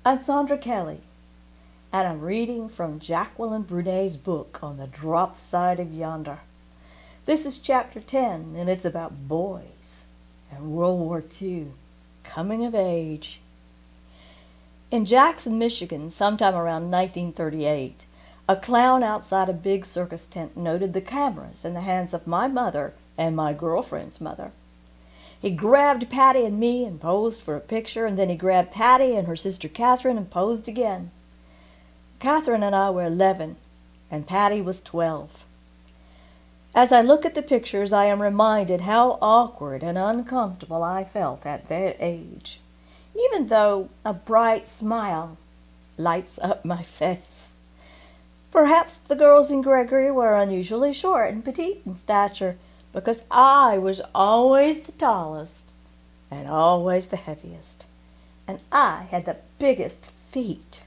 I'm Sandra Kelly, and I'm reading from Jacqueline Brunais' book on the drop side of yonder. This is chapter 10, and it's about boys and World War II, coming of age. In Jackson, Michigan, sometime around 1938, a clown outside a big circus tent noted the cameras in the hands of my mother and my girlfriend's mother. He grabbed Patty and me and posed for a picture, and then he grabbed Patty and her sister Catherine and posed again. Catherine and I were 11, and Patty was 12. As I look at the pictures, I am reminded how awkward and uncomfortable I felt at that age, even though a bright smile lights up my face. Perhaps the girls in Gregory were unusually short and petite in stature, because I was always the tallest and always the heaviest, and I had the biggest feet.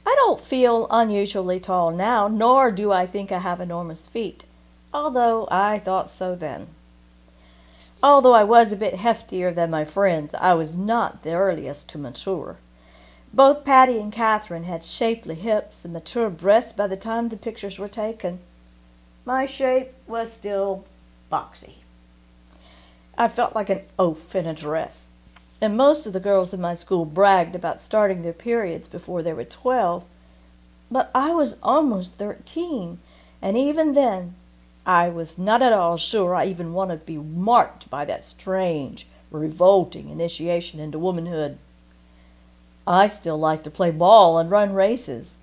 I don't feel unusually tall now, nor do I think I have enormous feet, although I thought so then. Although I was a bit heftier than my friends, I was not the earliest to mature. Both Patty and Catherine had shapely hips and mature breasts by the time the pictures were taken. My shape was still boxy. I felt like an oaf in a dress, and most of the girls in my school bragged about starting their periods before they were 12, but I was almost 13, and even then I was not at all sure I even wanted to be marked by that strange, revolting initiation into womanhood. I still liked to play ball and run races,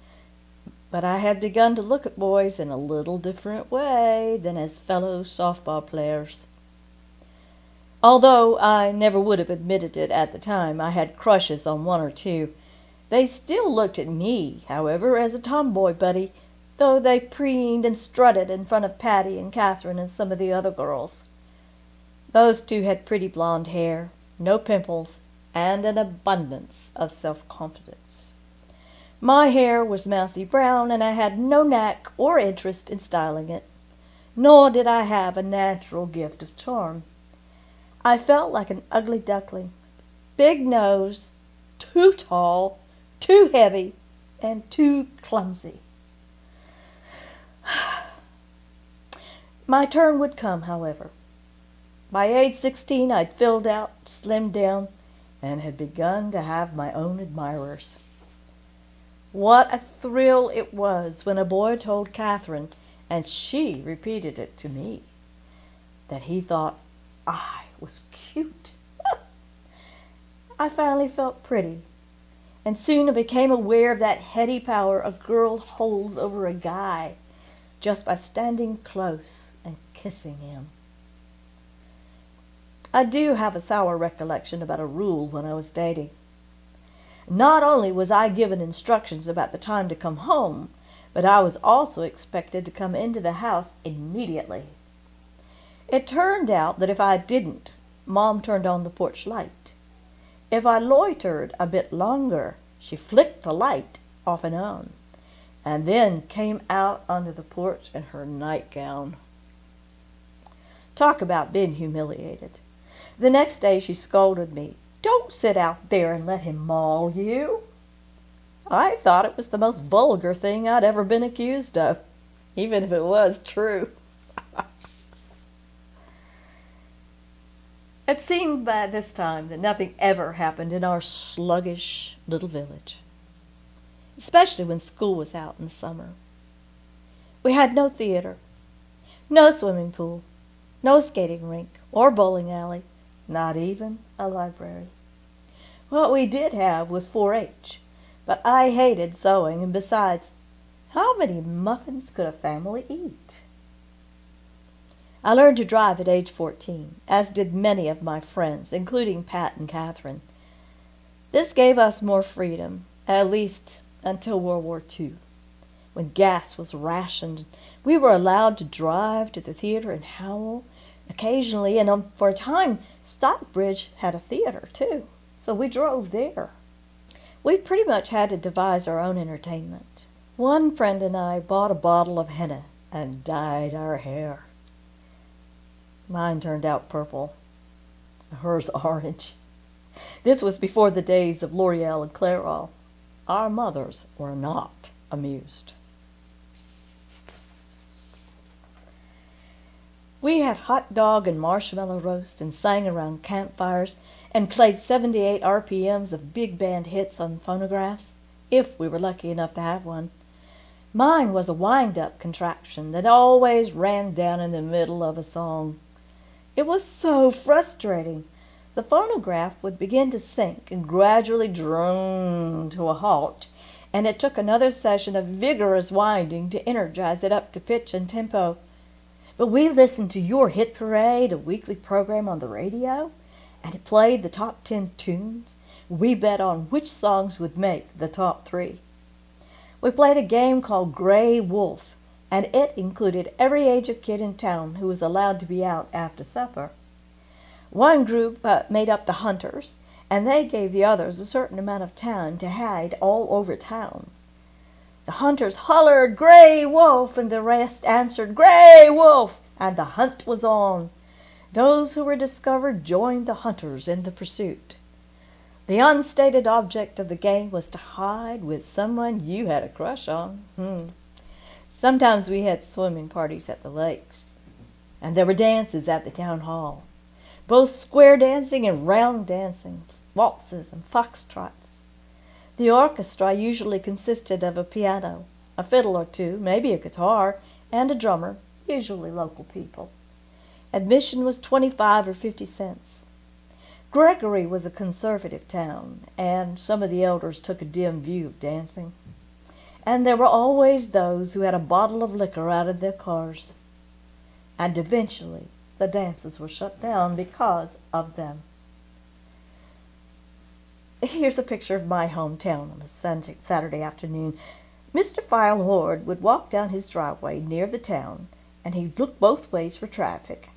but I had begun to look at boys in a little different way than as fellow softball players. Although I never would have admitted it at the time, I had crushes on one or two. They still looked at me, however, as a tomboy buddy, though they preened and strutted in front of Patty and Catherine and some of the other girls. Those two had pretty blonde hair, no pimples, and an abundance of self-confidence. My hair was mousy brown, and I had no knack or interest in styling it, nor did I have a natural gift of charm. I felt like an ugly duckling, big nose, too tall, too heavy, and too clumsy. My turn would come, however. By age 16, I'd filled out, slimmed down, and had begun to have my own admirers. What a thrill it was when a boy told Catherine, and she repeated it to me, that he thought I was cute. I finally felt pretty, and soon I became aware of that heady power a girl holds over a guy just by standing close and kissing him. I do have a sour recollection about a rule when I was dating. Not only was I given instructions about the time to come home, but I was also expected to come into the house immediately. It turned out that if I didn't, Mom turned on the porch light. If I loitered a bit longer, she flicked the light off and on, and then came out onto the porch in her nightgown. Talk about being humiliated. The next day she scolded me. "Don't sit out there and let him maul you." I thought it was the most vulgar thing I'd ever been accused of, even if it was true. It seemed by this time that nothing ever happened in our sluggish little village, especially when school was out in the summer. We had no theater, no swimming pool, no skating rink or bowling alley, not even a library. What we did have was 4-H, but I hated sewing, and besides, how many muffins could a family eat? I learned to drive at age 14, as did many of my friends, including Pat and Catherine. This gave us more freedom, at least until World War II, when gas was rationed. We were allowed to drive to the theater in Howell occasionally, and for a time, Stockbridge had a theater, too, so we drove there. We pretty much had to devise our own entertainment. One friend and I bought a bottle of henna and dyed our hair. Mine turned out purple, hers orange. This was before the days of L'Oreal and Clairol. our mothers were not amused. We had hot dog and marshmallow roast and sang around campfires and played 78 RPMs of big band hits on phonographs, if we were lucky enough to have one. Mine was a wind-up contraption that always ran down in the middle of a song. It was so frustrating. The phonograph would begin to sink and gradually drone to a halt, and it took another session of vigorous winding to energize it up to pitch and tempo. But we listened to Your Hit Parade, a weekly program on the radio, and it played the top 10 tunes. We bet on which songs would make the top 3. We played a game called Gray Wolf, and it included every age of kid in town who was allowed to be out after supper. One group made up the hunters, and they gave the others a certain amount of time to hide all over town. The hunters hollered, "Gray Wolf," and the rest answered, "Gray Wolf," and the hunt was on. Those who were discovered joined the hunters in the pursuit. The unstated object of the game was to hide with someone you had a crush on. Sometimes we had swimming parties at the lakes, and there were dances at the town hall, both square dancing and round dancing, waltzes and foxtrots. The orchestra usually consisted of a piano, a fiddle or two, maybe a guitar, and a drummer, usually local people. Admission was 25 or 50 cents. Gregory was a conservative town, and some of the elders took a dim view of dancing. And there were always those who had a bottle of liquor out of their cars. And eventually the dances were shut down because of them. Here's a picture of my hometown on a Saturday afternoon. Mr. File Horde would walk down his driveway near the town, and he'd look both ways for traffic,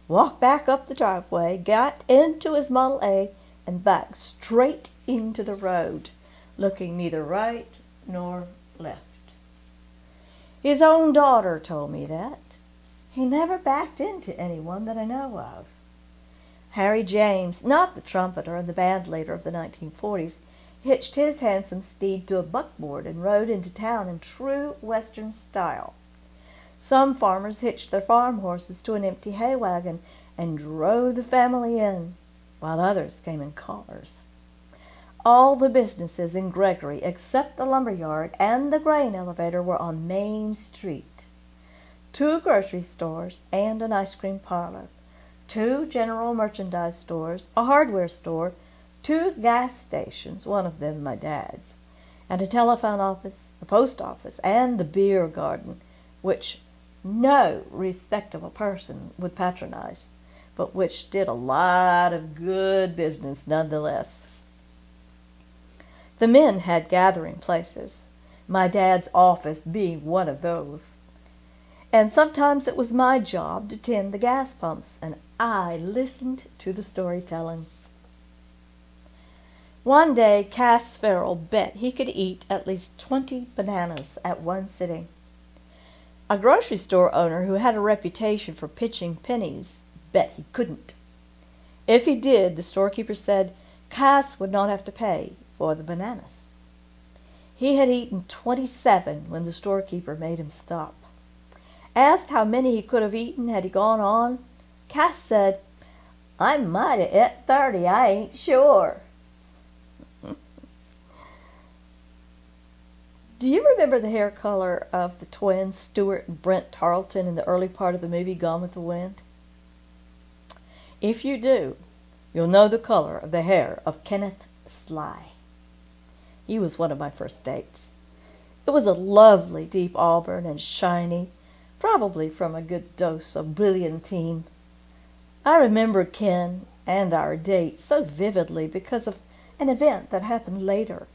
walk back up the driveway, got into his Model A, and back straight into the road, looking neither right nor left. His own daughter told me that. He never backed into anyone that I know of. Harry James, not the trumpeter and the band leader of the 1940s, hitched his handsome steed to a buckboard and rode into town in true Western style. Some farmers hitched their farm horses to an empty hay wagon and drove the family in, while others came in cars. All the businesses in Gregory, except the lumber yard and the grain elevator, were on Main Street. 2 grocery stores and an ice cream parlor, 2 general merchandise stores, a hardware store, 2 gas stations, one of them my dad's, and a telephone office, the post office, and the beer garden, which no respectable person would patronize, but which did a lot of good business nonetheless. The men had gathering places, my dad's office being one of those. And sometimes it was my job to tend the gas pumps, and I listened to the storytelling. One day, Cass Farrell bet he could eat at least 20 bananas at one sitting. A grocery store owner who had a reputation for pitching pennies bet he couldn't. If he did, the storekeeper said Cass would not have to pay for the bananas. He had eaten 27 when the storekeeper made him stop. Asked how many he could have eaten had he gone on, Cass said, "I might have ate 30, I ain't sure." Do you remember the hair color of the twins Stuart and Brent Tarleton in the early part of the movie Gone with the Wind? If you do, you'll know the color of the hair of Kenneth Sly. He was one of my first dates. It was a lovely deep auburn and shiny, probably from a good dose of brilliantine. I remember Ken and our date so vividly because of an event that happened later.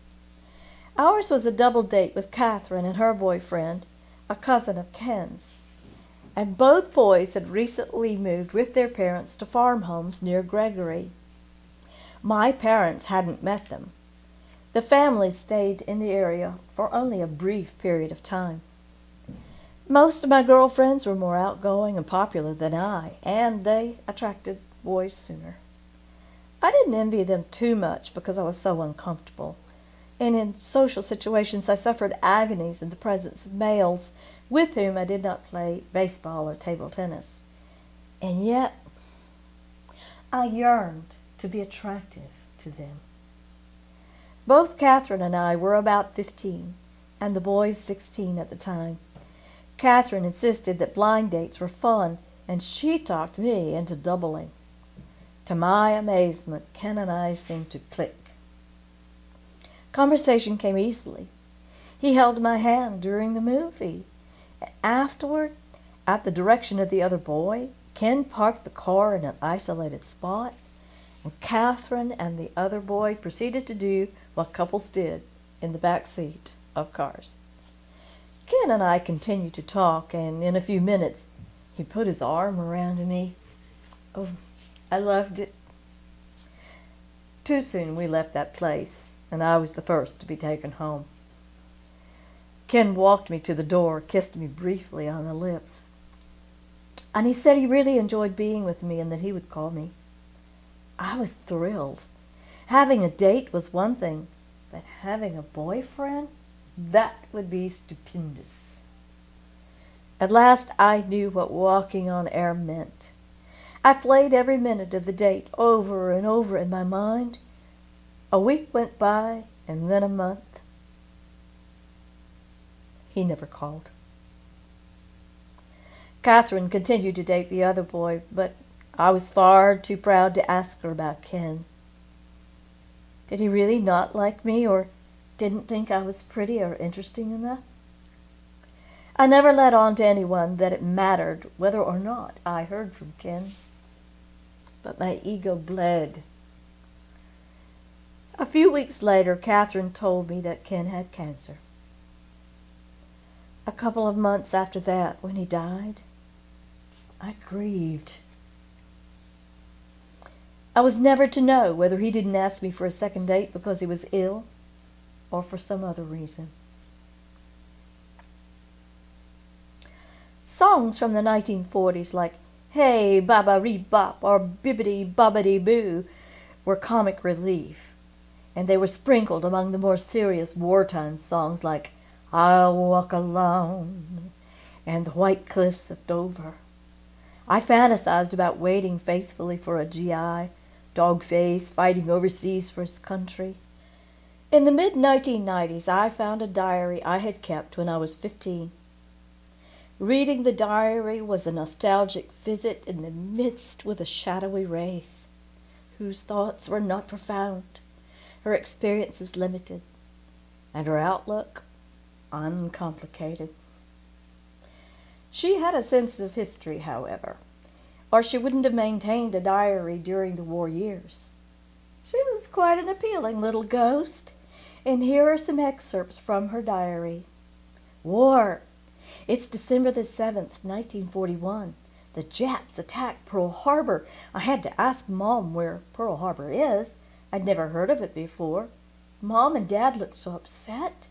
Ours was a double date with Catherine and her boyfriend, a cousin of Ken's. And both boys had recently moved with their parents to farm homes near Gregory. My parents hadn't met them. The family stayed in the area for only a brief period of time. Most of my girlfriends were more outgoing and popular than I, and they attracted boys sooner. I didn't envy them too much because I was so uncomfortable. and in social situations I suffered agonies in the presence of males with whom I did not play baseball or table tennis. And yet, I yearned to be attractive to them. Both Catherine and I were about 15, and the boys 16 at the time. Catherine insisted that blind dates were fun, and she talked me into doubling. To my amazement, Ken and I seemed to click. Conversation came easily. He held my hand during the movie. Afterward, at the direction of the other boy, Ken parked the car in an isolated spot, and Catherine and the other boy proceeded to do what couples did in the back seat of cars. Ken and I continued to talk, and in a few minutes, he put his arm around me. Oh, I loved it. Too soon we left that place, and I was the first to be taken home. Ken walked me to the door, kissed me briefly on the lips, and he said he really enjoyed being with me and that he would call me. I was thrilled. Having a date was one thing, but having a boyfriend, that would be stupendous. At last I knew what walking on air meant. I played every minute of the date over and over in my mind. A week went by, and then a month. He never called. Catherine continued to date the other boy, but I was far too proud to ask her about Ken. Did he really not like me, or didn't think I was pretty or interesting enough? I never let on to anyone that it mattered whether or not I heard from Ken, but my ego bled. A few weeks later, Catherine told me that Ken had cancer. A couple of months after that, when he died, I grieved. I was never to know whether he didn't ask me for a second date because he was ill or for some other reason. Songs from the 1940s like Hey Baba Ree Bop or Bibbidi Bobbidi Boo were comic relief, and they were sprinkled among the more serious wartime songs like I'll Walk Alone and The White Cliffs of Dover. I fantasized about waiting faithfully for a GI, dog-faced, fighting overseas for his country. In the mid-1990s, I found a diary I had kept when I was 15. Reading the diary was a nostalgic visit in the midst with a shadowy wraith, whose thoughts were not profound, her experiences limited, and her outlook uncomplicated. She had a sense of history, however, or she wouldn't have maintained a diary during the war years. She was quite an appealing little ghost, and here are some excerpts from her diary. War. It's December the 7th, 1941. The Japs attacked Pearl Harbor. I had to ask Mom where Pearl Harbor is. I'd never heard of it before. Mom and Dad looked so upset.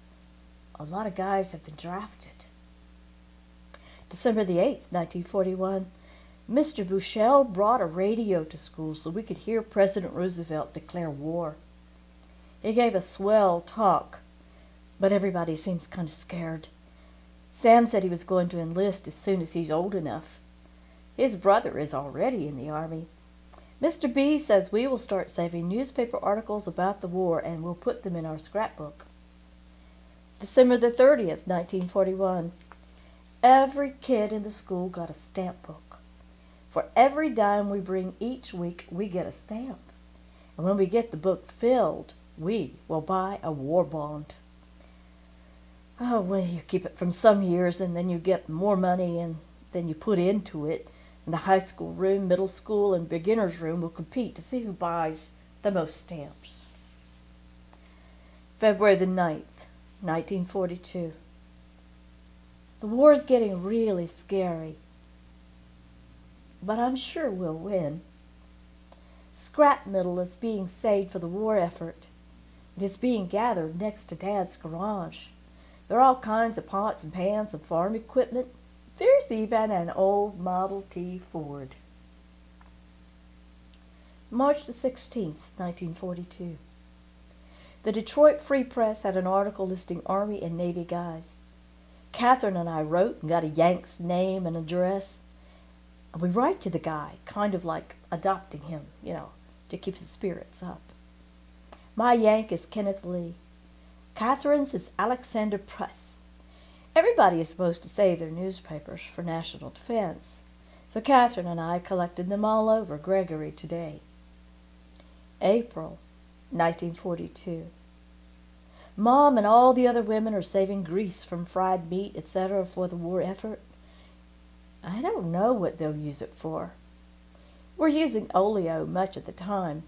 A lot of guys have been drafted. December the 8th, 1941. Mr. Bushell brought a radio to school so we could hear President Roosevelt declare war. He gave a swell talk, but everybody seems kind of scared. Sam said he was going to enlist as soon as he's old enough. His brother is already in the Army. Mr. B says we will start saving newspaper articles about the war and we'll put them in our scrapbook. December the 30th, 1941. Every kid in the school got a stamp book. For every dime we bring each week, we get a stamp. And when we get the book filled, we will buy a war bond. Oh, well, you keep it from some years and then you get more money and then you put into it. And the high school room, middle school, and beginner's room will compete to see who buys the most stamps. February the 9th, 1942. The war's getting really scary, but I'm sure we'll win. Scrap metal is being saved for the war effort. It is being gathered next to Dad's garage. There are all kinds of pots and pans and farm equipment. There's even an old Model T Ford. March the 16th, 1942. The Detroit Free Press had an article listing Army and Navy guys. Catherine and I wrote and got a Yank's name and address. We write to the guy, kind of like adopting him, to keep his spirits up. My Yank is Kenneth Lee. Catherine's is Alexander Press. Everybody is supposed to save their newspapers for national defense, so Catherine and I collected them all over Gregory today. April 1942. Mom and all the other women are saving grease from fried meat, etc. for the war effort. I don't know what they'll use it for. We're using oleo much of the time,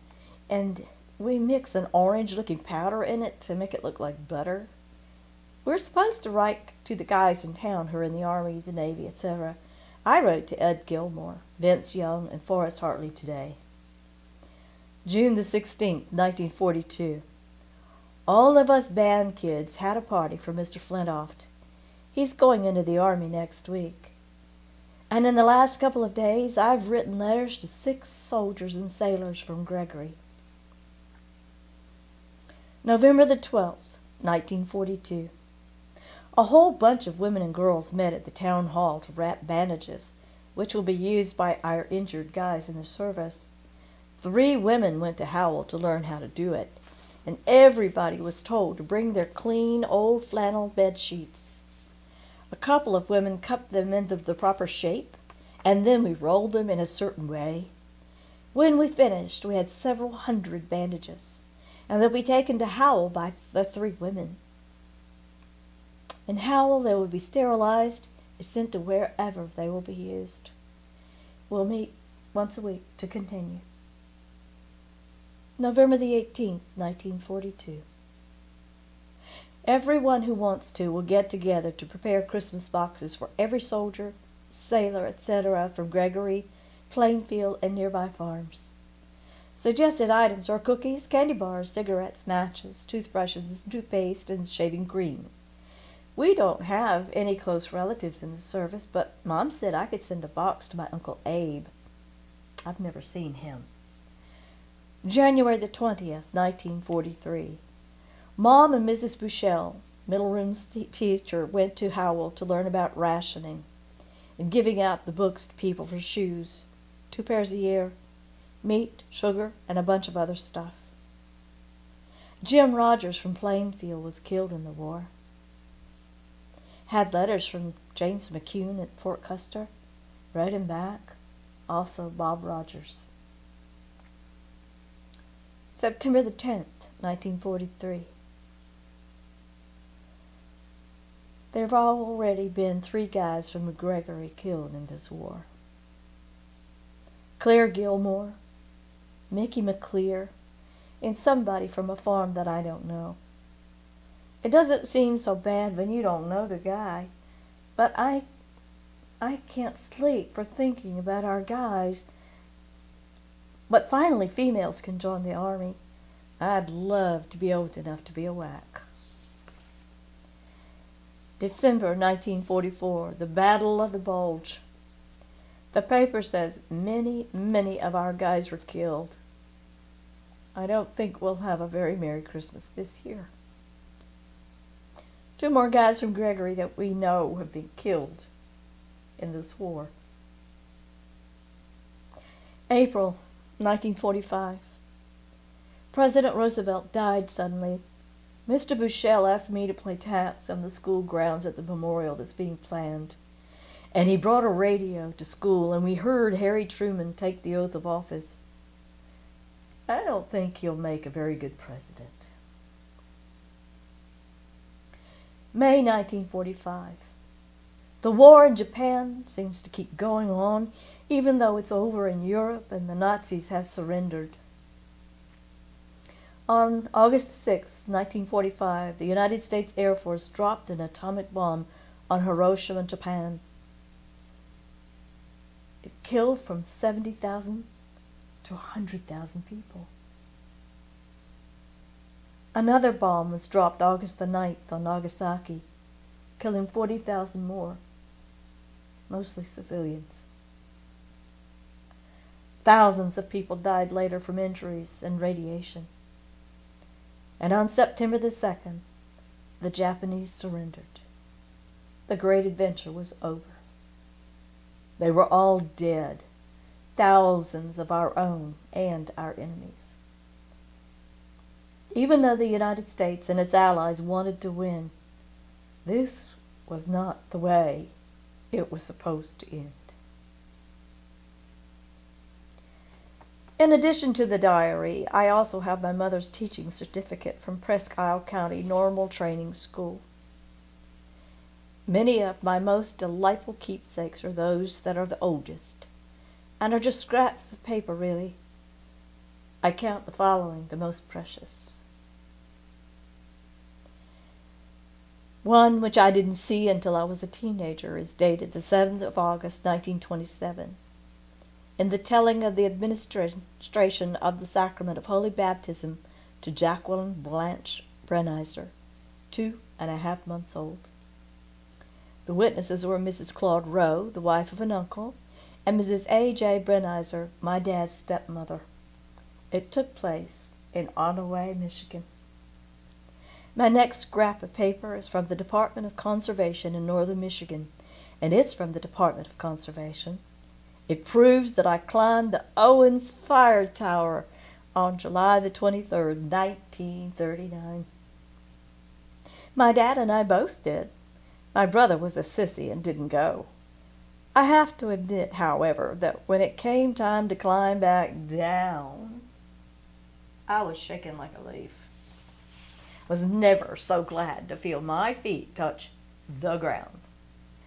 and we mix an orange-looking powder in it to make it look like butter. We're supposed to write to the guys in town who are in the Army, the Navy, etc. I wrote to Ed Gilmore, Vince Young, and Forrest Hartley today. June the 16th, 1942. All of us band kids had a party for Mr. Flintoft. He's going into the Army next week. And in the last couple of days, I've written letters to 6 soldiers and sailors from Gregory. November the 12th, 1942. A whole bunch of women and girls met at the town hall to wrap bandages, which will be used by our injured guys in the service. 3 women went to Howell to learn how to do it, and everybody was told to bring their clean old flannel bed sheets. A couple of women cut them into the proper shape, and then we rolled them in a certain way. When we finished, we had several hundred bandages, and they'll be taken to Howell by the 3 women. In Howell, they will be sterilized and sent to wherever they will be used. We'll meet once a week to continue. November the 18th, 1942. Everyone who wants to will get together to prepare Christmas boxes for every soldier, sailor, etc. from Gregory, Plainfield, and nearby farms. Suggested items are cookies, candy bars, cigarettes, matches, toothbrushes, toothpaste, and shaving cream. We don't have any close relatives in the service, but Mom said I could send a box to my Uncle Abe. I've never seen him. January the 20th, 1943. Mom and Mrs. Bushell, middle room teacher, went to Howell to learn about rationing and giving out the books to people for shoes, 2 pairs a year, meat, sugar, and a bunch of other stuff. Jim Rogers from Plainfield was killed in the war. Had letters from James McCune at Fort Custer, wrote him back, also Bob Rogers. September the 10th, 1943. There have already been 3 guys from Gregory killed in this war. Claire Gilmore, Mickey McClear, and somebody from a farm that I don't know. It doesn't seem so bad when you don't know the guy, but I can't sleep for thinking about our guys. But finally females can join the Army. I'd love to be old enough to be a WAC. December 1944, the Battle of the Bulge. The paper says many of our guys were killed. I don't think we'll have a very Merry Christmas this year. 2 more guys from Gregory that we know have been killed in this war. April 1945. President Roosevelt died suddenly. Mr. Bushell asked me to play taps on the school grounds at the memorial that's being planned. And he brought a radio to school, and we heard Harry Truman take the oath of office. I don't think he'll make a very good president. May 1945. The war in Japan seems to keep going on, even though it's over in Europe and the Nazis have surrendered. On August 6, 1945, the United States Air Force dropped an atomic bomb on Hiroshima, Japan. It killed from 70,000 to 100,000 people. Another bomb was dropped August the 9th on Nagasaki, killing 40,000 more, mostly civilians. Thousands of people died later from injuries and radiation. and on September the 2nd, the Japanese surrendered. The great adventure was over. They were all dead, thousands of our own and our enemies. Even though the United States and its allies wanted to win, this was not the way it was supposed to end. In addition to the diary, I also have my mother's teaching certificate from Presque Isle County Normal Training School. Many of my most delightful keepsakes are those that are the oldest, and are just scraps of paper, really. I count the following the most precious. One, which I didn't see until I was a teenager, is dated the 7th of August, 1927. In the telling of the administration of the sacrament of Holy Baptism to Jacqueline Breniser, 2.5 months old. The witnesses were Mrs. Claude Rowe, the wife of an uncle, and Mrs. A.J. Breniser, my dad's stepmother. It took place in Onaway, Michigan. My next scrap of paper is from the Department of Conservation in northern Michigan, and it's from the Department of Conservation. It proves that I climbed the Owens Fire Tower on July the 23rd, 1939. My dad and I both did. My brother was a sissy and didn't go. I have to admit, however, that when it came time to climb back down, I was shaking like a leaf. Was never so glad to feel my feet touch the ground.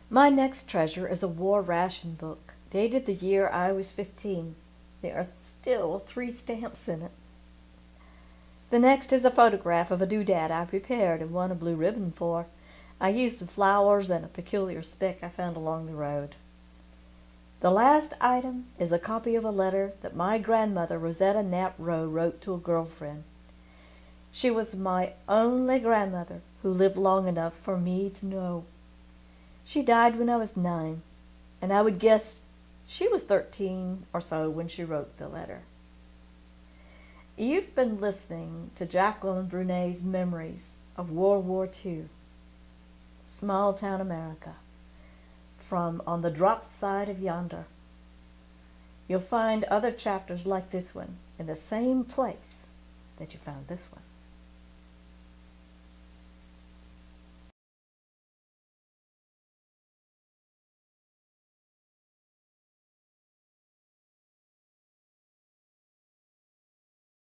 My next treasure is a war ration book, dated the year I was 15. There are still 3 stamps in it. The next is a photograph of a doodad I prepared and won a blue ribbon for. I used some flowers and a peculiar stick I found along the road. The last item is a copy of a letter that my grandmother, Rosetta Knapp Rowe, wrote to a girlfriend. She was my only grandmother who lived long enough for me to know. She died when I was 9, and I would guess she was 13 or so when she wrote the letter. You've been listening to Jacqueline Brunais' Memories of World War II, Small Town America, from On the Drop Side of Yonder. You'll find other chapters like this one in the same place that you found this one.